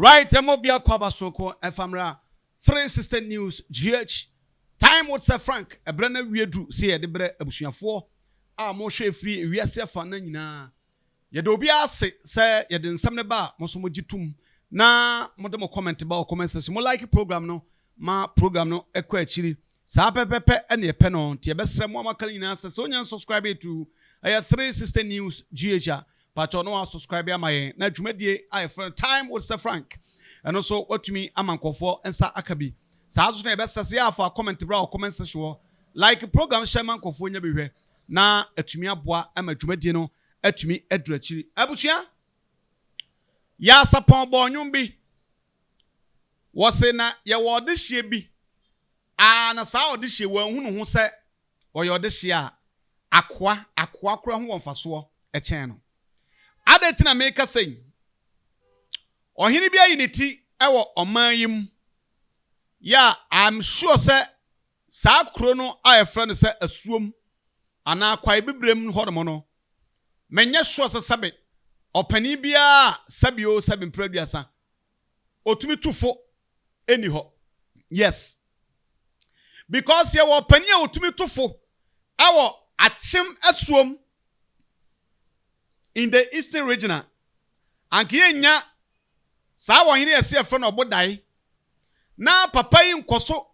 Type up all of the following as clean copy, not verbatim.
Right, Emobia Kwabasoko, Efamra, 3 Sister News, GH, Time with Sir Frank, a brand new Wiedru, see a debre, a bushia 4, Moshe free, we are safe for Nana. Yadobia say, Yadin Samneba, Mosomojitum, na Modemo comment about comments, more like a program no, ma program no, a chili, Sape Pepe, and your penon, Tiabessa Mama Kalina, Sonia subscribe to 3 Sister News, GH. Patrono subscribe my na dwumadie I for time with Sir Frank and also what to me amankofo ensa akabi sa azu na ebesase ya for comment bra comment section like program share mankofo nya behwe na atumi aboa ama dwumadie no atumi adurachiri abusua ya sapon bonyum bi wose na ye wodehye bi na sa odehye wanhunu ho se oyodehye a akwa kora ho wonfaso echen no Adetina make us say, or he be a unity, our omayim. Ya, I'm sure, sir, Sa chrono, I friend, sir, Asuom, and now quite be brim hormono. Menya sure, sir, sabit, or penibia, sabio, sabin prediasa, or to me too for anyhow. Yes, because you were penia to me too for our at Sim Asuom. In the eastern region, and Kienya Sawa hini a see a friend of Bodai. Na papa in Koso,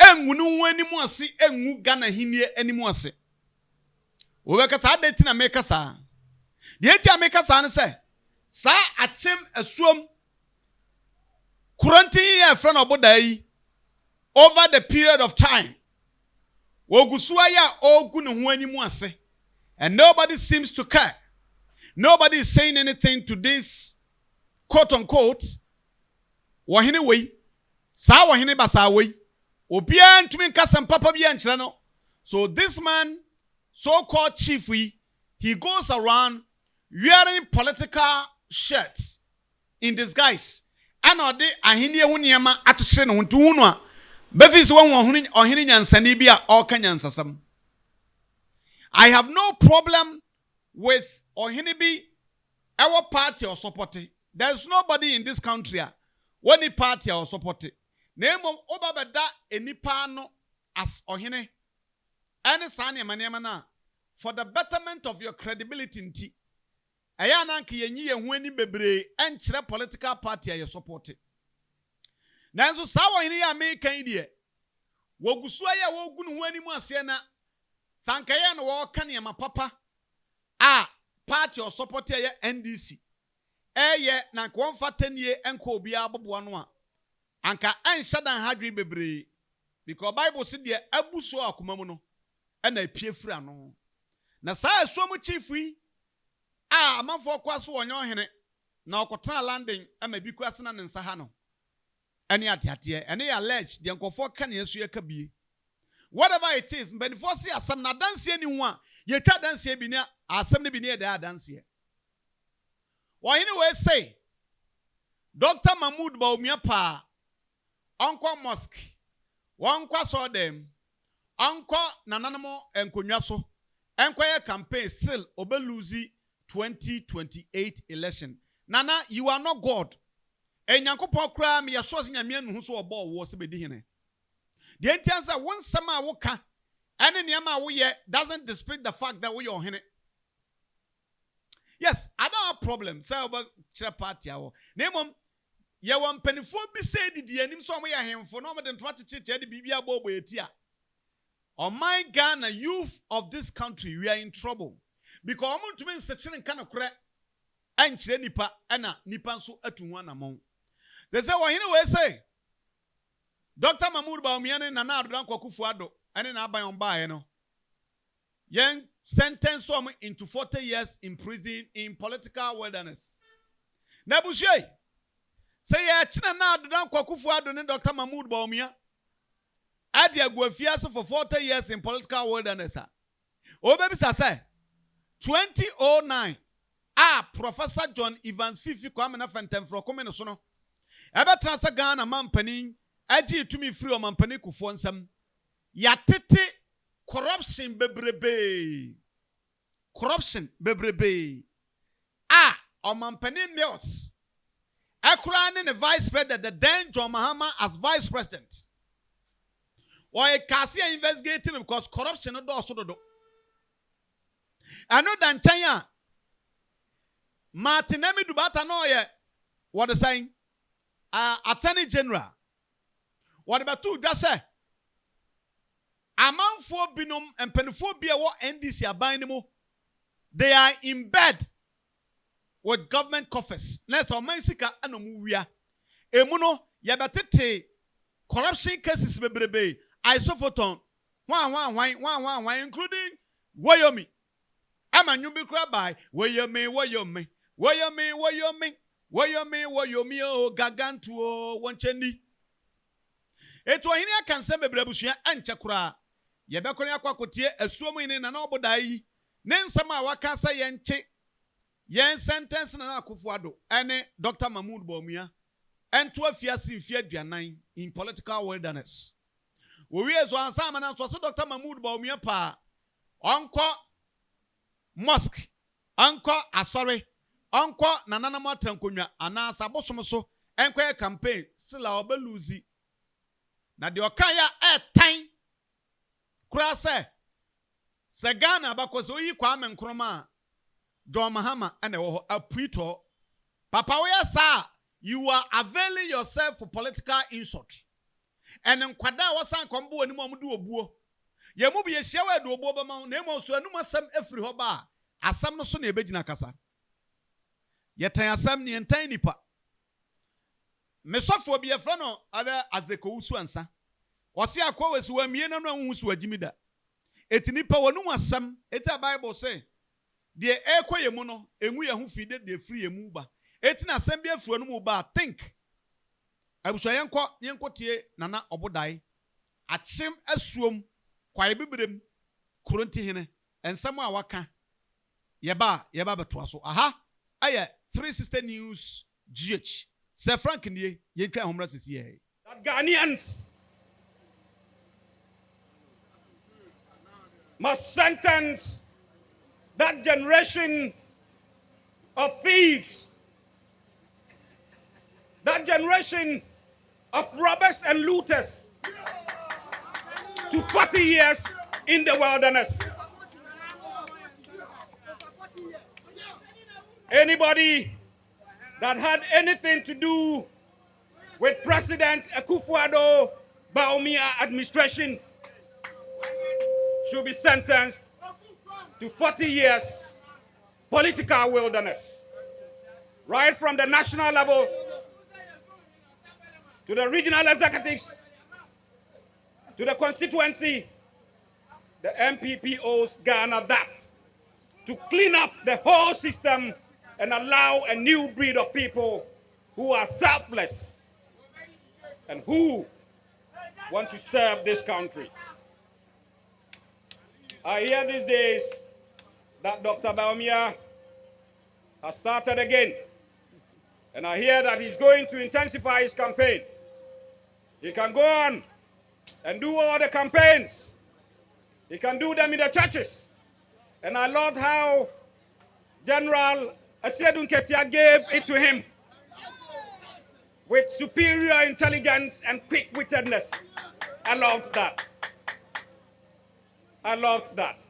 and wunu any more see and wu Ghana hini any more say. Overcast dating make us. The Etia make us answer. Sa at him Asuom quarantine a friend of Bodai over the period of time. Wogusuaya o gunu any more say, and nobody seems to care. Nobody is saying anything to this, quote unquote. Wahine way, sa wahine basa way. Obian to me kasam papa bian chano. So this man, so-called chief, he goes around wearing political shirts in disguise. And ode ahine huniyama atushe no huntu hunwa. Befis one ohine nyansani bia or kanyansasam. I have no problem with or hinibi our party or support it. There's nobody in this country when the party or support it. Name of Obabeda enipano as ohine. Any sani maniamana for the betterment of your credibility in tea. Ayana ki yenyi yenweni bebre and chire political party you support it. Nanzo sawa hini ya America idie. Wogusua ya wogunu weni mwasiena. Sankaya no wakani ya mapapa. Party or support ya NDC. Na kwonfa 10 year enko obi abobo no a. Anka anshadan hadwi bebre. Because Bible said de abuso akoma mu no na epie fura no. Na sa Asuom chief yi amanfo kwaso wonyo hene na okotana landing ama bi kwase na nsa ha no. Ene atiate ene ya allege de nkofo ka na yesu yakabie. Whatever it is, but before see asam na dance ani hu a ye twa dance bi ne asam ne bi ne da dance ye. Why anyway say Dr. Mahmoud Baumia pa onko mosque wonkwa so dem onko nananamo enkonwa so enkoye campaign still obeluzi 2028 election. Nana, you are not God. Enyankopon kra me yeso nyame anu so obo wo se bedi hene. The answer one sama woka any niama woye doesn't dispute the fact that we are hene. Yes, I don't have problem. Say about party awo. Name ye wan penifo bi say di anim so mo ya hemfo no mo de ntwa chiche de bibia bobo etia. Oh my Ghana youth of this country, we are in trouble. Because omo to me searching kan akure anchire nipa na nipa nso atu ho anamon. They say what we say. Dr. Mahmoud Baumia na na adodan kwakufu ado ene na aban on bae no. Yen sentence him into 40 years in prison in political wilderness. Nabushe say ya china na adodan kwakufu ado ne Dr. Mahmoud Baumia ade agwafia so for 40 years in political wilderness. Obebi say 2009 Professor John Evans Fifi kwame na fentem fro kome no so no. Ebe transa Ghana mampani aji to me free o mampani kufo nsam. Ya tete corruption bebrebe. Corruption bebrebe. O mampani mills. Ekura ne vice president, the then John Mahama as vice president. Or a Cassia investigating because corruption no do so do. I know that China Martinemi Dubata no ye what the saying Attorney General. What about two just say among four binom and penophobia what NDC are binding mo, they are in bed with government coffers. Let's all Mexica and Omuya. Emuno yabatete corruption cases bebrebe. I saw photon one, including Wyoming. I'm a new big rabbi. Wyoming, oh, Gagantuo, one chendi. It was in a cancer bebrabushia and chakra. Yabakonia Quacotier, Asuom in an obodai. Nen sama wakasa yenche. Yen sentence na Kufuado. Ane Dr. Mahmoud Bomia. And 12 years in fear in political wilderness. We as one Simon and Dr. Mahmoud Bomia pa. Uncle Mosque. Uncle Asore. Uncle Nanana Matankunya. Ana Sabosomoso. Enquire campaign. Still our beluzi. Na de okaya time kura se Ghana bakoso yi Kwame Nkrumah John Mahama ene wo apuito papa we sa you are availing yourself for political insult and nkwada wasan kombo ani mo do obuo ye mu bi ye hia wa do obuo ba ma na emo so anum asem afiri ho ba asem no so na ebegina kasa ye tan asem ni entan nipa mesofo bi efra no ada azeko usu ansa wose akwa wesu wa mie na no anwusu agimida etinipa wonu asam eti Bible say de ekoye mu no enwu ye hu fide de free emu ba etina asam bi afuru no mu ba think abuso yenko tie nana obodai akyem asuom kwae bibrem koronti hene ensam a waka yeba betoa so aha aye 360 news GH Sir Frank Ndie yentwa homra sisi ye that Ghanaians must sentence that generation of thieves, that generation of robbers and looters to 40 years in the wilderness. Anybody that had anything to do with President Akufo-Addo Bawumia administration should be sentenced to 40 years political wilderness. Right from the national level to the regional executives to the constituency, the MPP owes Ghana that to clean up the whole system and allow a new breed of people who are selfless and who want to serve this country. I hear these days that Dr. Bawumia has started again. And I hear that he's going to intensify his campaign. He can go on and do all the campaigns. He can do them in the churches. And I loved how General Asiedun Ketia gave it to him with superior intelligence and quick-wittedness. I loved that. I loved that.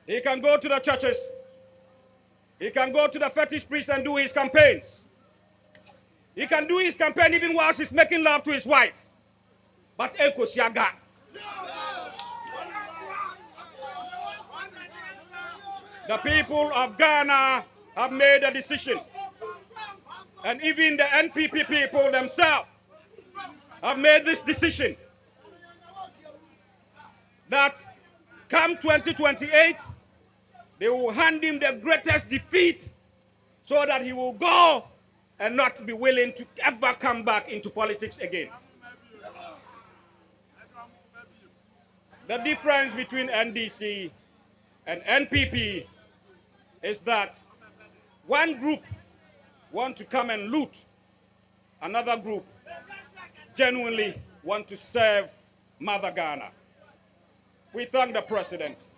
He can go to the churches. He can go to the fetish priests and do his campaigns. He can do his campaign even whilst he's making love to his wife. But Eko Siaga. The people of Ghana have made a decision. And even the NPP people themselves have made this decision that come 2028, they will hand him the greatest defeat so that he will go and not be willing to ever come back into politics again. The difference between NDC and NPP is that one group want to come and loot, another group genuinely want to serve Mother Ghana. We thank the president.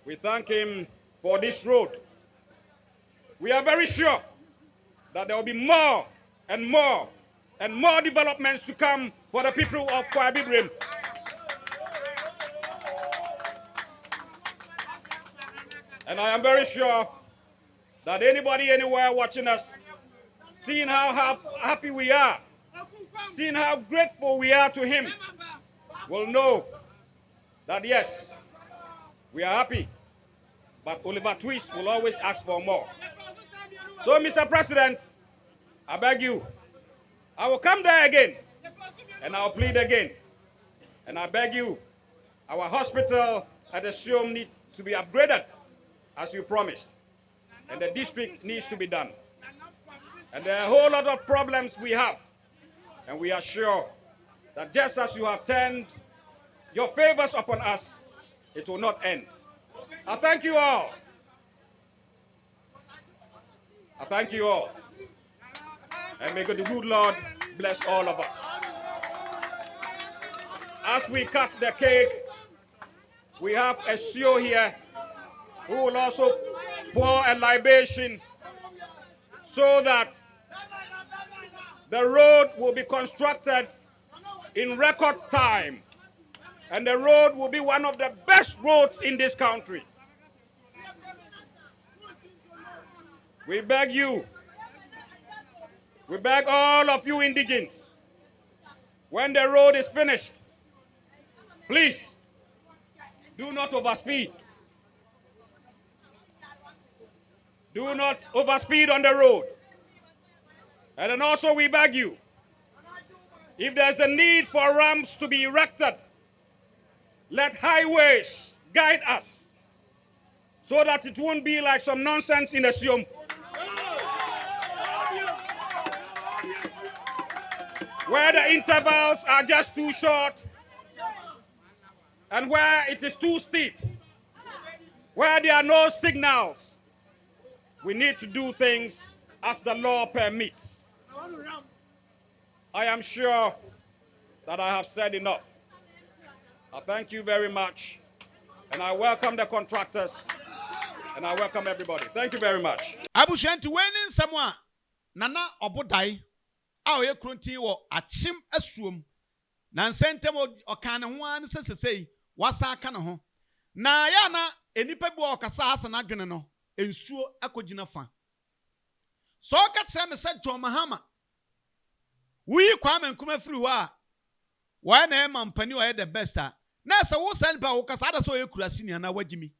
We thank him for this road. We are very sure that there will be more and more and more developments to come for the people of Kwabibrim. And I am very sure that anybody anywhere watching us, seeing how happy we are, seeing how grateful we are to him, will know that yes, we are happy, but Oliver Twist will always ask for more. So, Mr. President, I beg you, I will come there again, and I will plead again. And I beg you, our hospital at Asuom needs to be upgraded, as you promised. And the district needs to be done. And there are a whole lot of problems we have. And we are sure that just as you have turned your favors upon us, it will not end. I thank you all. I thank you all. And may the good Lord bless all of us. As we cut the cake, we have a CEO here who will also pour a libation so that the road will be constructed in record time. And the road will be one of the best roads in this country. We beg you, we beg all of you indigents, when the road is finished, please do not overspeed. Do not overspeed on the road. And then also we beg you, if there's a need for ramps to be erected, let highways guide us so that it won't be like some nonsense in Asuom. Where the intervals are just too short and where it is too steep, where there are no signals. We need to do things as the law permits. I am sure that I have said enough. I thank you very much, and I welcome the contractors, and I welcome everybody. Thank you very much. Abushanti winning someone Nana Obodai, our crunty or Achim Asuom. Nansentem or can one say, Wasa canaho. Na yana, any pebble or casas and adrenal, and suo akojinafa. So Katsam said to Mahama, we come and come through. Why name and penny are the best? Nasa who send by Okasada so you could have seen an Jimmy.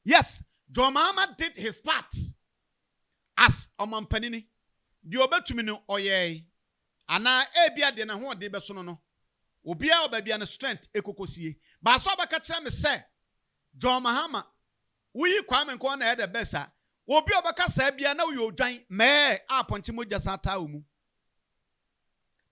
Yes, John Mahama did his part as a man penny. The obetumino oye. Ana ebia de na ho de beso no. Obia obabia no strength ekokosie. Ba so abaka me say John Mahama we kwame nko na the best. Obi obaka sa bia na we odwan me a ponche moja sata omu.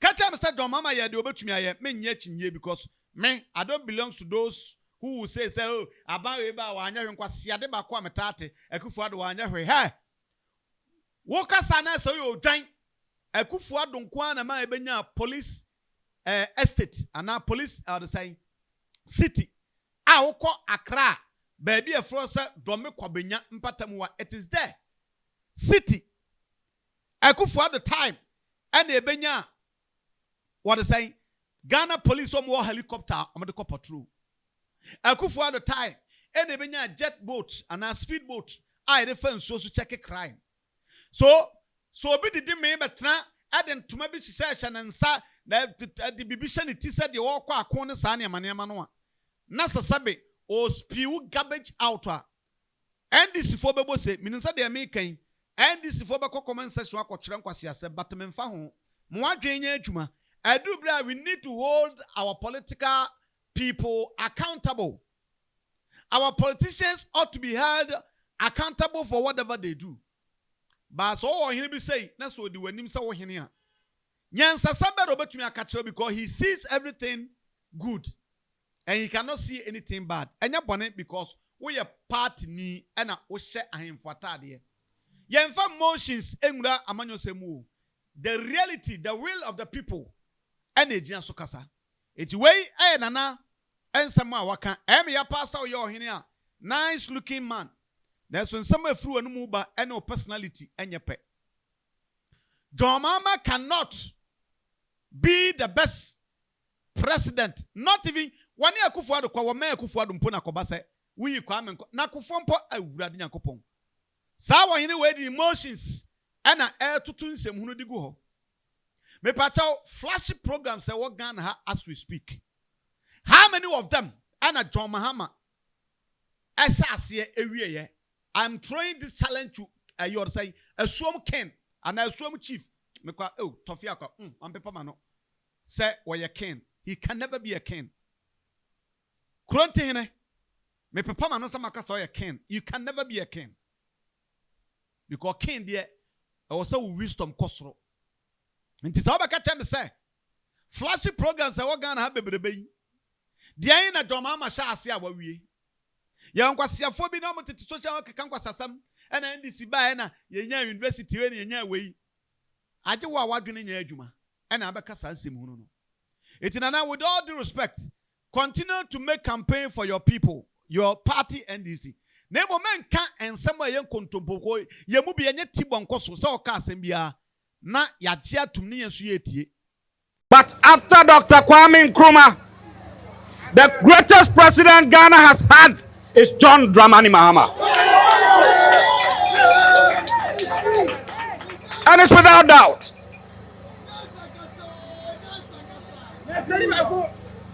Kacha me say John Mahama ye de obetumi aye me nye chinye because me I don't belong to those who will say oh aba we ba wa anya hwenkwase ade ba ko ametate akufu ado wa anya hwe he woka sana so yo odwan akufu ado nko na ma ebenya police estate ana police or the say city a wokọ Accra baby e fro say dome kwabenya mpatam wa it is there city akufu ado time and ebenya what they say Ghana police or helicopter on the patrol. Akufu at the time, and they been jet boats and a speed boat. I defense so to check a crime. So be the me but now add to maybe session and sa that the bibishan it is said the walk a corner sanya maniamanoa. Nasa sabe or spew garbage out. And this for Bebo say, Minister de American, and this for Bako comment session or Chiranquasia said, but men found more drainage juma. I do believe we need to hold our political people accountable. Our politicians ought to be held accountable for whatever they do. But so he be say, that's what the when him say here. Nyansa sabe robetumi akachiro because he sees everything good and he cannot see anything bad. Enya bone because we are part ni na wo hye ahemfata de. Yemfa motions enwura amanyo semu. The reality, the will of the people. Energy and sokasa. It's way nana and some waka. Ya pass out your hinia. Nice looking man. There's when some through and move any personality and your pet. John Mahama cannot be the best president. Not even 1 year Kufuado kwa me Kufuado mpona kobase. We kwame na kufompo awurade Nyankopon. Sa wa hene we the emotions ana tutu nsem hunu di gu ho. Me pacha flashy programs e wo Ghana ha as we speak. How many of them ana John Mahama asase ewieye? I'm throwing this challenge to you say Asuom Ken and Asuom Chief. Me kwa Tofia kwa am pepa mano. Say we king. He can never be a king. Kronte hene me papa mano sama ka so king. You can never be a king. Because king there also wisdom kosro. Nti sa obaka che say flashy programs e wo Ghana ha bebrebe. Dia na John Mahama sha ase a wawie. Ye nkwasiafo bi na mo tete social work kan kwasasam e na NDC ba na ye nya university we na ye nya wei. Aje wo awadwene nya adwuma e na abeka sa nsem hunu no. Itinana, with all due respect, continue to make campaign for your people, your party NDC. Nebo men kan and somewhere yen kontompo ye mu bi enye tibon koso so ka asem bia na ya tia tumni yensu yetie. But after Dr. Kwame Nkrumah, the greatest president Ghana has had is John Dramani Mahama. And it's without doubt.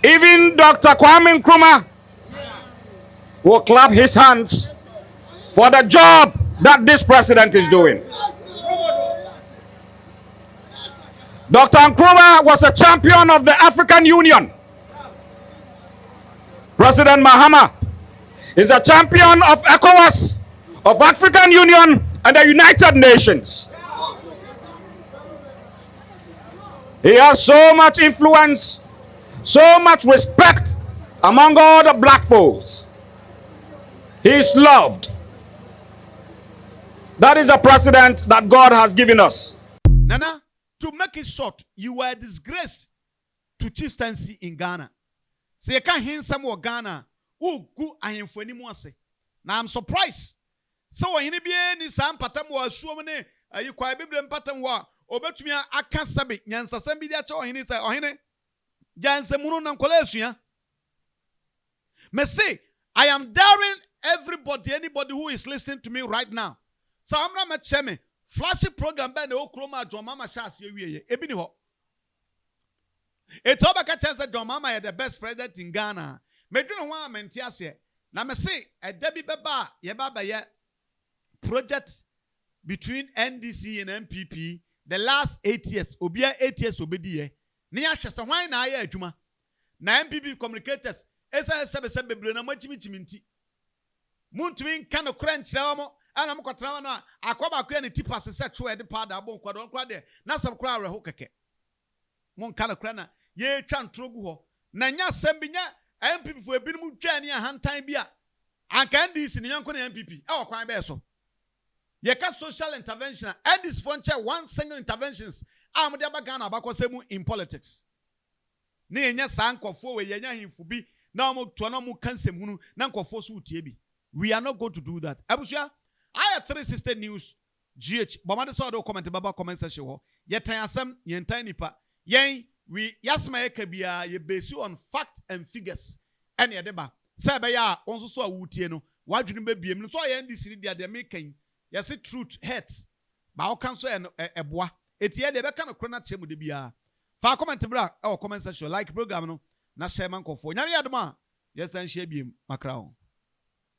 Even Dr. Kwame Nkrumah will clap his hands for the job that this president is doing. Dr. Nkrumah was a champion of the African Union. President Mahama is a champion of ECOWAS, of African Union, and the United Nations. He has so much influence, so much respect among all the black folks. He is loved. That is a president that God has given us. Nana, to make it short, you were a disgrace to chieftaincy in Ghana. So you can't hear some of Ghana who go and for any more say. Now I'm surprised. So when you be any some pattern was so many, you quite be pattern wa. Obetumia aka sabe nyansa sambi dia che ohene say ohene janse munu na nkolesu. Me say I am daring everybody, anybody who is listening to me right now. So I'm not me me flashy program by the okroma John Mahama shas ye wiye ebi ni ho. It's over ka chance John Mahama is the best president in Ghana. Me do no wan menti ase. Na me say e debi beba ye baba ye project between NDC and MPP. The last 8 years, obia 8 years obedi ne ya hwese hwan na aya adwuma na MPP communicators esa sebe bebre na machimichimi nti muntumi nka no kra nkyerɛ omo ana mkɔtena no akwaba akwa ne tipa se twe de pada abo nkwado nkwa de na sab kra awerɛ ho kɛkɛ mon ka no kra na ye twa ntrogu ho na nya asɛm bi nya MPP fo ebinum twa ne ahantan bi a anka NDC ne yanko na MPP e wɔ bɛɛ so. You can social intervention and this phone check 1 single interventions. I'm the Ghana bakosemu in politics. Ne nya sankofo we yenya himfubi na omo to na omo kansem hunu na nkofo so utiebi. We are not going to do that. Abusha, I have 360 news GH. Bamade so do comment baba comment section ho. Yetan asem yentan nipa. Yen we yasma ekabia ye based on fact and figures. Ene ye deba. Say be ya onso so awutie no. Wadwene be biem no so ye ndisiri dia de mekan. Yes, it truth hurts. But how can so a boy? It's here, they can cronat chemu de bia. Fa comment bra or comment section like program no. Na share man ko for. Nyame adoma. Yes, and share biem macrao.